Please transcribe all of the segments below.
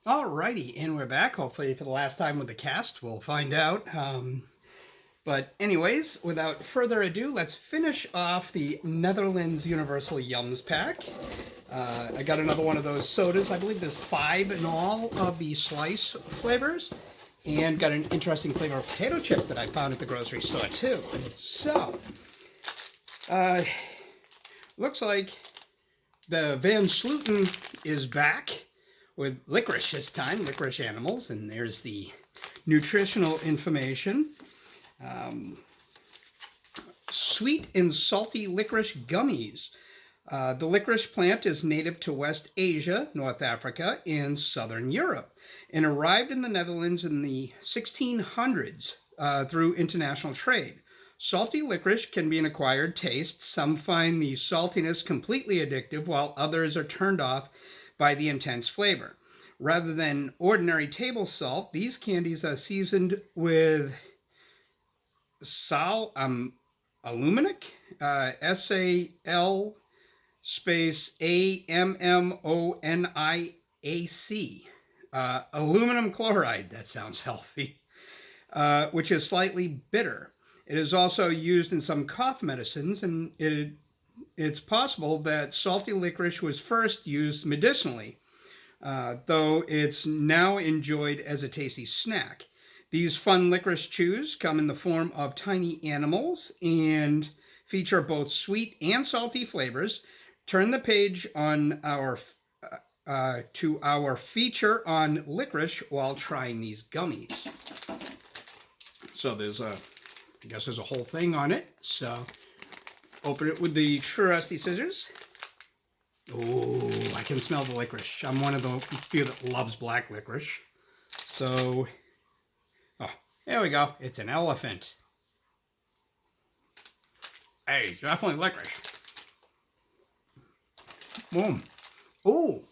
Alrighty, and we're back. Hopefully, for the last time with the cast, we'll find out. But, anyways, without further ado, let's finish off the Netherlands Universal Yums pack. I got another one of those sodas. I believe there's 5 in all of the slice flavors, and got an interesting flavor of potato chip that I found at the grocery store too. So, looks like the Van Sluten is back with licorice this time, licorice animals, and there's the nutritional information. Sweet and salty licorice gummies. The licorice plant is native to West Asia, North Africa, and Southern Europe, and arrived in the Netherlands in the 1600s through international trade. Salty licorice can be an acquired taste. Some find the saltiness completely addictive, while others are turned off by the intense flavor. Rather than ordinary table salt, these candies are seasoned with aluminic, SAL space AMMONIAC, aluminum chloride. That sounds healthy. Which is slightly bitter. It is also used in some cough medicines, and it's possible that salty licorice was first used medicinally, though it's now enjoyed as a tasty snack. These fun licorice chews come in the form of tiny animals and feature both sweet and salty flavors. Turn the page on to our feature on licorice while trying these gummies. So I guess there's a whole thing on it. So open it with the trusty scissors. Oh, I can smell the licorice. I'm one of the few that loves black licorice. So, oh, there we go. It's an elephant. Hey, definitely licorice. Boom. Oh,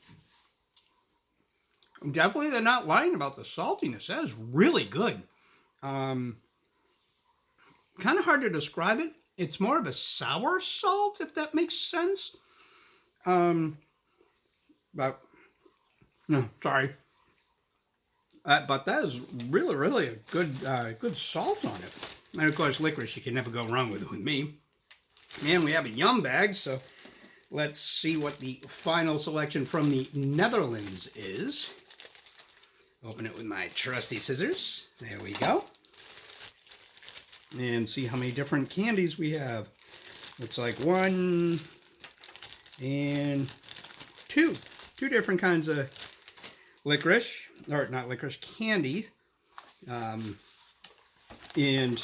definitely they're not lying about the saltiness. That is really good. Kind of hard to describe it. It's more of a sour salt, if that makes sense. But no, sorry. But that is really a good salt on it. And of course, licorice you can never go wrong with me. And we have a yum bag, so let's see what the final selection from the Netherlands is. Open it with my trusty scissors. There we go. And see how many different candies we have. Looks like 1 and 2. 2 different kinds of licorice, or not licorice, candies. And you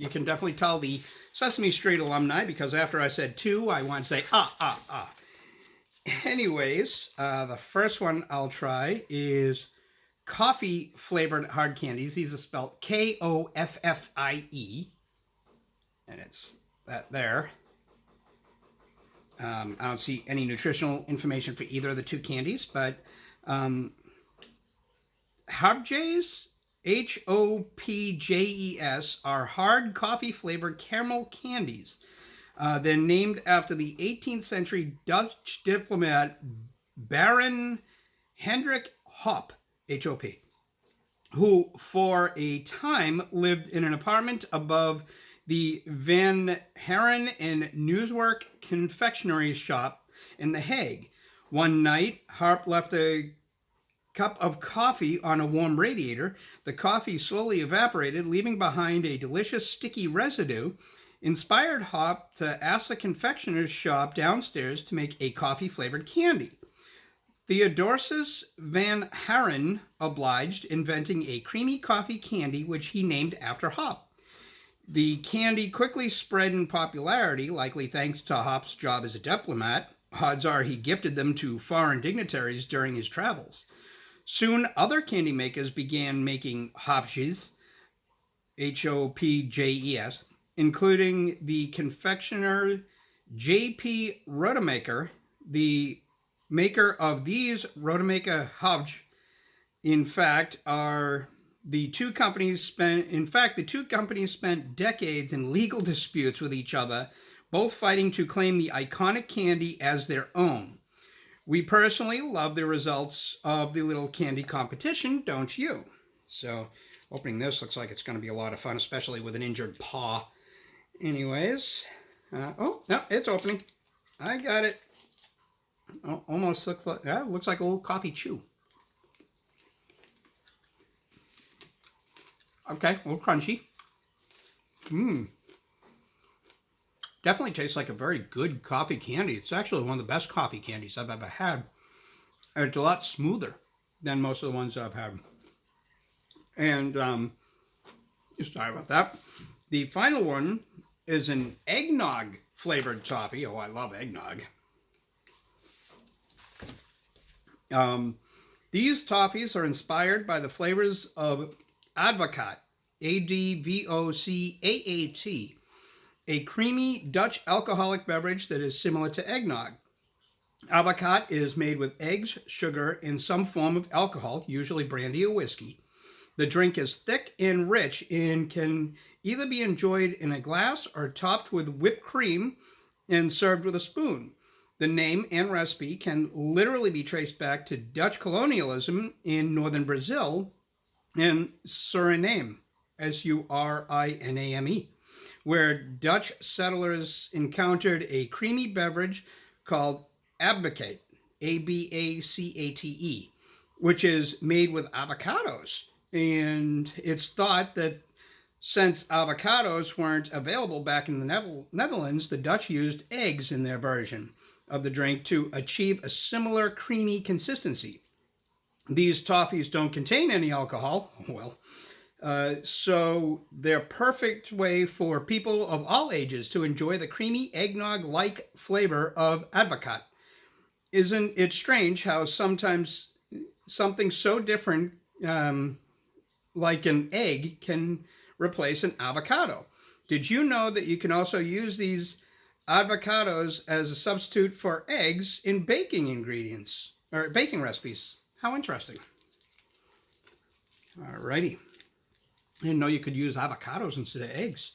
can definitely tell the Sesame Street alumni, because after I said 2, I want to say ah. Anyways, the first one I'll try is coffee flavored hard candies. These are spelled KOFFIE, and it's that there. I don't see any nutritional information for either of the 2 candies, but Hopjes, HOPJES, are hard coffee flavored caramel candies. They're named after the 18th century Dutch diplomat Baron Hendrik Hop, H-O-P, who for a time lived in an apartment above the Van Haren and Newswork confectionery shop in The Hague. One night, Harp left a cup of coffee on a warm radiator. The coffee slowly evaporated, leaving behind a delicious sticky residue. Inspired Harp to ask the confectioner's shop downstairs to make a coffee-flavored candy. Theodosius Van Haren obliged, inventing a creamy coffee candy which he named after Hop. The candy quickly spread in popularity, likely thanks to Hop's job as a diplomat. Odds are he gifted them to foreign dignitaries during his travels. Soon, other candy makers began making Hopjes, Hopjes, including the confectioner J.P. Rodemaker. The maker of these, Rodemaker Hopj, in fact, the two companies spent decades in legal disputes with each other, both fighting to claim the iconic candy as their own. We personally love the results of the little candy competition, don't you? So opening this looks like it's going to be a lot of fun, especially with an injured paw. Anyways, oh, no, it's opening. I got it. Oh, almost looks like a little coffee chew. Okay, a little crunchy. Definitely tastes like a very good coffee candy. It's actually one of the best coffee candies I've ever had. And it's a lot smoother than most of the ones I've had. And, sorry about that. The final one is an eggnog flavored toffee. Oh, I love eggnog. These toffees are inspired by the flavors of Advocaat, Advocaat, a creamy Dutch alcoholic beverage that is similar to eggnog. Advocaat is made with eggs, sugar, and some form of alcohol, usually brandy or whiskey. The drink is thick and rich and can either be enjoyed in a glass or topped with whipped cream and served with a spoon. The name and recipe can literally be traced back to Dutch colonialism in northern Brazil and Suriname, Suriname, where Dutch settlers encountered a creamy beverage called Abacate, Abacate, which is made with avocados. And it's thought that since avocados weren't available back in the Netherlands, the Dutch used eggs in their version of the drink to achieve a similar creamy consistency. These toffees don't contain any alcohol, so they're perfect way for people of all ages to enjoy the creamy eggnog-like flavor of Advocaat. Isn't it strange how sometimes something so different like an egg can replace an avocado? Did you know that you can also use these avocados as a substitute for eggs in baking ingredients or baking recipes? How interesting. Alrighty. I didn't know you could use avocados instead of eggs.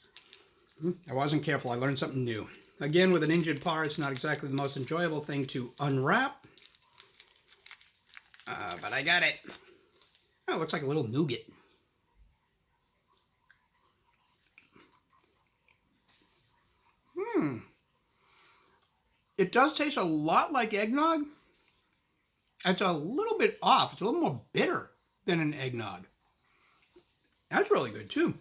I wasn't careful. I learned something new. Again, with an injured paw, it's not exactly the most enjoyable thing to unwrap. But I got it. Oh, it looks like a little nougat. It does taste a lot like eggnog. It's a little bit off. It's a little more bitter than an eggnog. That's really good too.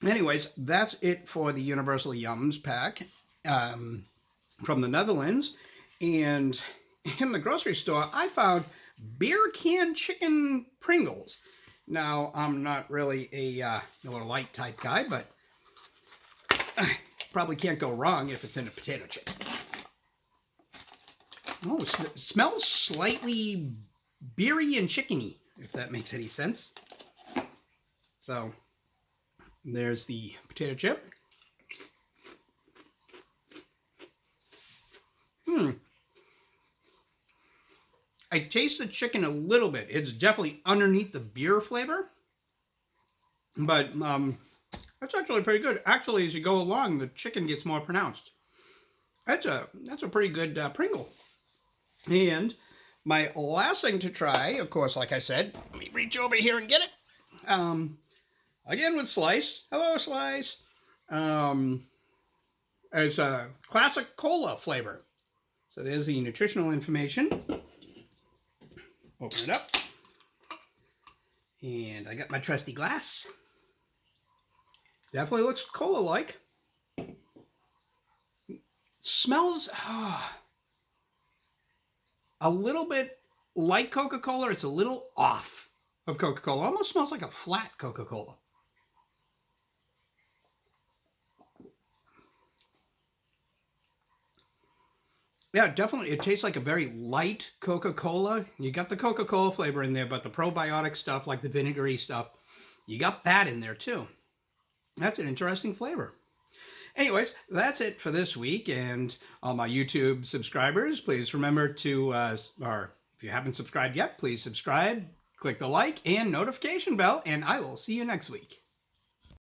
Anyways, that's it for the Universal Yums pack from the Netherlands. And in the grocery store, I found beercan chicken Pringles. Now, I'm not really a Miller Lite type guy, but probably can't go wrong if it's in a potato chip. Oh, it smells slightly beery and chickeny, if that makes any sense. So, there's the potato chip. I taste the chicken a little bit. It's definitely underneath the beer flavor. But that's actually pretty good. Actually, as you go along, the chicken gets more pronounced. That's a pretty good Pringle. And my last thing to try, of course, like I said, let me reach over here and get it. Again with Slice. Hello, Slice. It's a classic cola flavor. So there's the nutritional information. Open it up. And I got my trusty glass. Definitely looks cola-like. Smells a little bit like Coca-Cola. It's a little off of Coca-Cola. Almost smells like a flat Coca-Cola. Yeah, definitely. It tastes like a very light Coca-Cola. You got the Coca-Cola flavor in there, but the probiotic stuff, like the vinegary stuff, you got that in there too. That's an interesting flavor. Anyways, that's it for this week. And all my YouTube subscribers, please remember to, or if you haven't subscribed yet, please subscribe, click the like and notification bell, and I will see you next week.